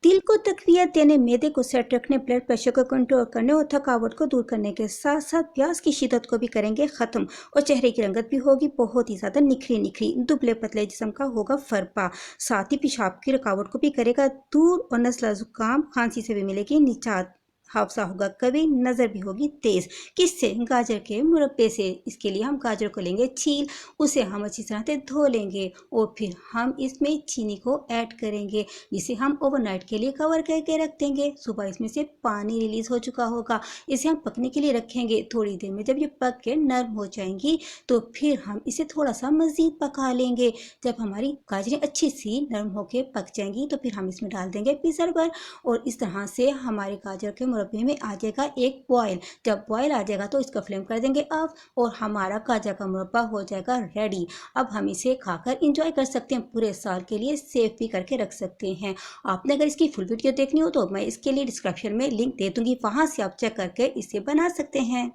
दिल को तक़वियत देने, मैदे को सेट रखने, ब्लड प्रेशर को कंट्रोल करने और थकावट को दूर करने के साथ साथ प्याज की शिद्दत को भी करेंगे ख़त्म और चेहरे की रंगत भी होगी बहुत ही ज़्यादा निखरी निखरी, दुबले पतले जिस्म का होगा फरपा। साथ ही पेशाब की रुकावट को भी करेगा दूर और नज़ला ज़ुकाम खांसी से भी मिलेगी निजात। हाफसा होगा कभी, नज़र भी होगी तेज़। किससे? गाजर के मुरब्बे से। इसके लिए हम गाजर को लेंगे छील, उसे हम अच्छी तरह से धो लेंगे और फिर हम इसमें चीनी को ऐड करेंगे, जिसे हम ओवरनाइट के लिए कवर करके रख देंगे। सुबह इसमें से पानी रिलीज हो चुका होगा, इसे हम पकने के लिए रखेंगे। थोड़ी देर में जब ये पक के नरम हो जाएंगी तो फिर हम इसे थोड़ा सा मज़ीद पका लेंगे। जब हमारी गाजरें अच्छी सी नरम होके पक जाएंगी तो फिर हम इसमें डाल देंगे प्रिजर्वर और इस तरह से हमारे गाजर के मुरब्बे में आ जाएगा एक बॉयल। जब बॉयल आ जाएगा तो इसका फ्लेम कर देंगे ऑफ और हमारा गाजर का मुरब्बा हो जाएगा रेडी। अब हम इसे खाकर इंजॉय कर सकते हैं, पूरे साल के लिए सेव भी करके रख सकते हैं। आपने अगर इसकी फुल वीडियो देखनी हो तो मैं इसके लिए डिस्क्रिप्शन में लिंक दे दूंगी, वहां से आप चेक करके इसे बना सकते हैं।